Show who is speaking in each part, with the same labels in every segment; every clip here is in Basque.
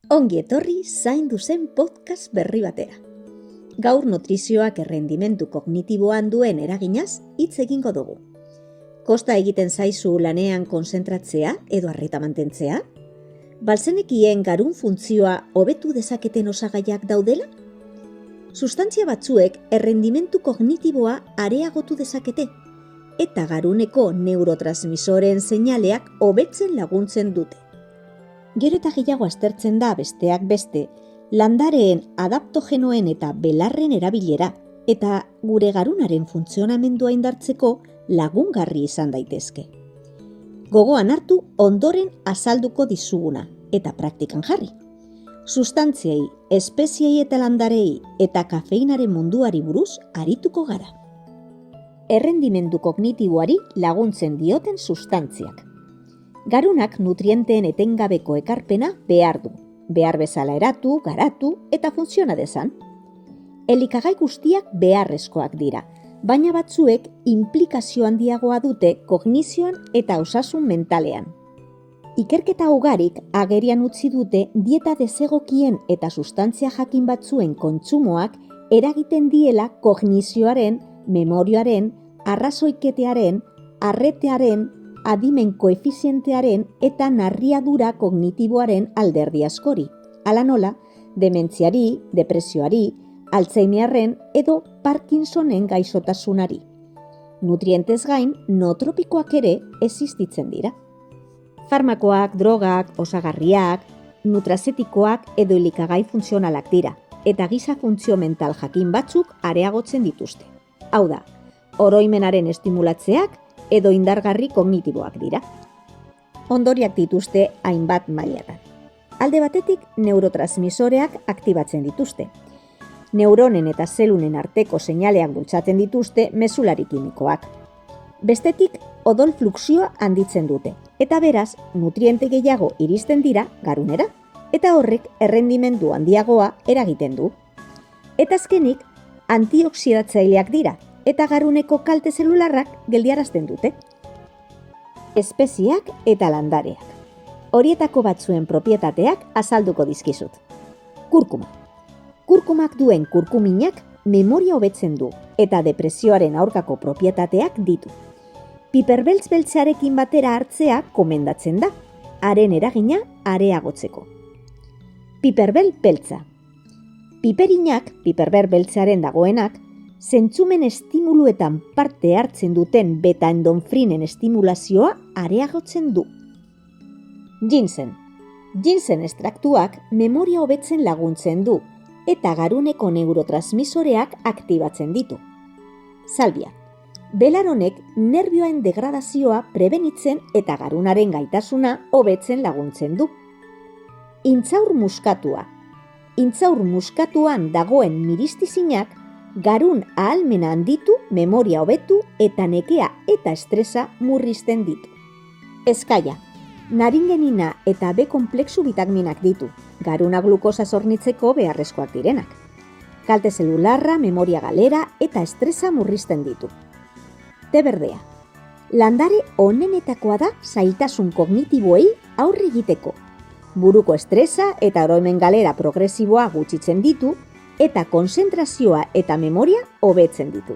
Speaker 1: Ongi etorri zaindu zen podcast berri batera. Gaur nutrizioak errendimendu kognitiboan duen eraginaz hitz egingo dugu. Kosta egiten zaizu lanean konzentratzea edo arreta mantentzea? Balzenekien garun funtzioa hobetu dezaketen osagaiak daudela? Sustantzia batzuek errendimendu kognitiboa areagotu dezakete, eta garuneko neurotransmisoren seinaleak hobetzen laguntzen dute. Gero eta gehiago aztertzen da besteak beste, landareen adaptogenoen eta belarren erabilera eta gure garunaren funtzionamendua indartzeko lagungarri izan daitezke. Gogoan hartu ondoren azalduko dizuguna eta praktikan jarri. Sustantziei, espeziei eta landarei eta kafeinaren munduari buruz arituko gara. Errendimendu kognitiboari laguntzen dioten sustantziak. Garunak nutrienteen etengabeko ekarpena behar du. Behar bezala eratu, garatu eta funtziona dezan. Elikagai guztiak beharrezkoak dira, baina batzuek inplikazio handiagoa dute kognizioan eta osasun mentalean. Ikerketa ugarik agerian utzi dute dieta desegokien eta sustantzia jakin batzuen kontsumoak eragiten diela kognizioaren, memoriaren, arrazoiketearen, arretearen, adimen koefizientearen eta narriadura kognitiboaren alderdi askori. Hala nola, dementziari, depresioari, Alzheimerren edo Parkinsonen gaixotasunari. Nutrientez gain, nootropikoak ere existitzen dira. Farmakoak, drogak, osagarriak, nutrazetikoak edo elikagai funtzionalak dira, eta giza funtzio mental jakin batzuk areagotzen dituzte. Hau da, oroimenaren estimulatzeak edo indargarri kognitiboak dira. Ondoriak dituzte hainbat mailatan. Alde batetik, neurotransmisoreak aktibatzen dituzte. Neuronen eta zelunen arteko seinaleak bultzatzen dituzte mezulari kimikoak. Bestetik, odol fluxioa handitzen dute, eta beraz, nutriente gehiago iristen dira garunera, eta horrek errendimendu handiagoa eragiten du. Eta azkenik, antioxidatzaileak dira, eta garuneko kalte zelularrak geldiarazten dute. Espeziak eta landareak. Horietako batzuen propietateak azalduko dizkizut. Kurkuma. Kurkumak duen kurkuminak memoria hobetzen du eta depresioaren aurkako propietateak ditu. Piperbeltz beltzearekin batera hartzea komendatzen da, haren eragina areagotzeko. Piperbeltz beltza. Piperinak, piperber beltzearen dagoenak, zentzumen estimuluetan parte hartzen duten beta-endorfinen estimulazioa areagotzen du. Ginseng. Ginseng estraktuak memoria hobetzen laguntzen du eta garuneko neurotransmisoreak aktibatzen ditu. Salvia. Belar honek nerbioen degradazioa prebenitzen eta garunaren gaitasuna hobetzen laguntzen du. Intxaur muskatua. Intxaur muskatuan dagoen miristizinak garun ahalmena handitu, memoria hobetu eta nekea eta estresa murrizten ditu. Eskaia. Naringenina eta B konplexu bitaminak ditu, garuna glukosa zornitzeko beharrezkoak direnak. Kalte zelularra, memoria galera eta estresa murrizten ditu. Te berdea. Landare onenetakoa da zailtasun kognitiboei aurre egiteko. Buruko estresa eta oroimen galera progresiboa gutxitzen ditu, eta konzentrazioa eta memoria hobetzen ditu.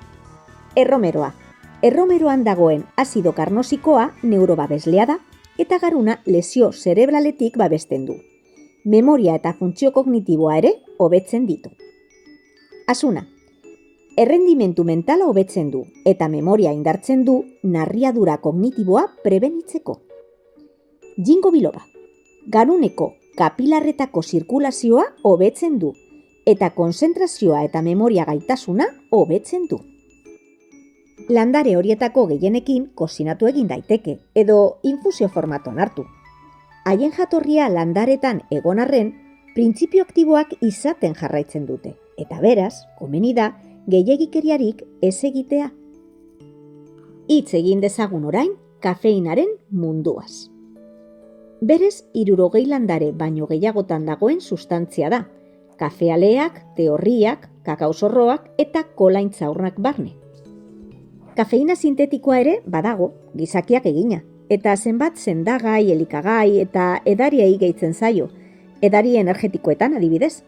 Speaker 1: Erromeroa. Erromeroan dagoen azido karnosikoa neurobabeslea da eta garuna lesio zerebraletik babesten du. Memoria eta funtzio kognitiboa ere hobetzen ditu. Asuna. Errendimendu mentala hobetzen du eta memoria indartzen du narriadura kognitiboa prebenitzeko. Ginkgo biloba. Garuneko kapilarretako zirkulazioa hobetzen du eta konzentrazioa eta memoria gaitasuna hobetzen du. Landare horietako gehienekin kozinatu egin daiteke edo infusio formaton hartu. Haien jatorria landaretan egon arren, printzipio aktiboak izaten jarraitzen dute, eta beraz, komeni da, gehiegikeriarik ez egitea. Hitz egin dezagun orain, kafeinaren munduaz. Berez, 60 landare baino gehiagotan dagoen sustantzia da, kafealeak, teorriak, kakaozorroak eta kolaintzaurrak barne. Kafeina sintetikoa ere badago, gizakiak egina, eta zenbat sendagai, elikagai eta edariei gehitzen zaio, edari energetikoetan adibidez.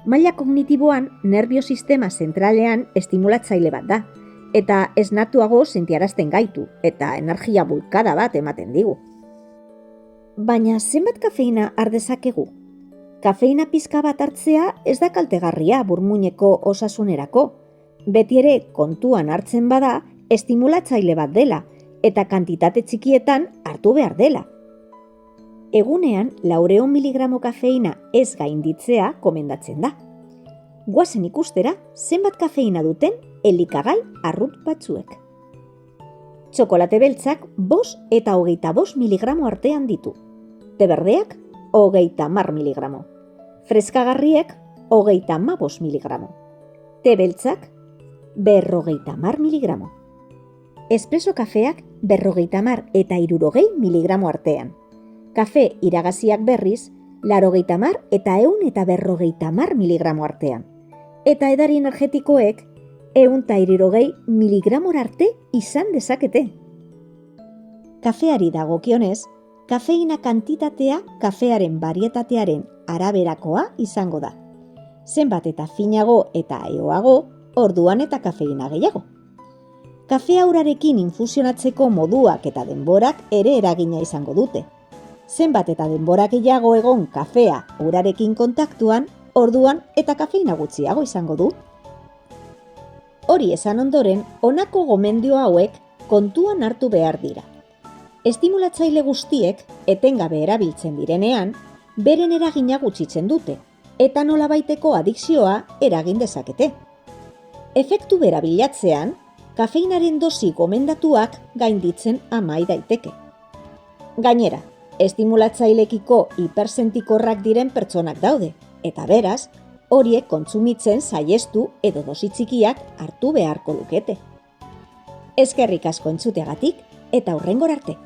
Speaker 1: Maila kognitiboan, nerbiosistema zentralean estimulatzaile bat da, eta esnatuago sentiarazten gaitu, eta energia bulkada bat ematen digu. Baina zenbat kafeina har dezakegu? Kafeina pizka bat hartzea ez da kaltegarria burmuineko osasunerako. Beti ere kontuan hartzen bada estimulatzaile bat dela, eta kantitate txikietan hartu behar dela. Egunean 400 miligramo kafeina ez gainditzea komendatzen da. Goazen ikustera zenbat kafeina duten elikagai arrut batzuek. Txokolate beltzak 5 eta 25 miligramo artean ditu. Te berdeak 30 miligramo. Freskagarriek 35 miligramo. Te beltzak 50 miligramo. Espresso kafeak 50 eta 60 miligramo artean. Kafe iragaziak berriz 80 eta 150 miligramo artean. Eta edari energetikoek 160 miligramora arte izan dezakete. Kafeari dagokionez, kafeina kantitatea kafearen barietatearen araberakoa izango da. Zenbat eta finago eta eoago, orduan eta kafeina gehiago. Kafea urarekin infusionatzeko moduak eta denborak ere eragina izango dute. Zenbat eta denbora gehiago egon kafea urarekin kontaktuan, orduan eta kafeina gutxiago izango du. Hori esan ondoren, honako gomendio hauek kontuan hartu behar dira. Estimulatzaile guztiek etengabe erabiltzen direnean, beren eragina gutxitzen dute, eta nolabaiteko adikzioa eragin dezakete. Efektu bera bilatzean, kafeinaren dosi gomendatuak gainditzen amai daiteke. Gainera, estimulatzailekiko hipersentikorrak diren pertsonak daude, eta beraz, horiek kontsumitzen saihestu edo dosi txikiak hartu beharko lukete. Eskerrik asko entzuteagatik eta hurrengora arte.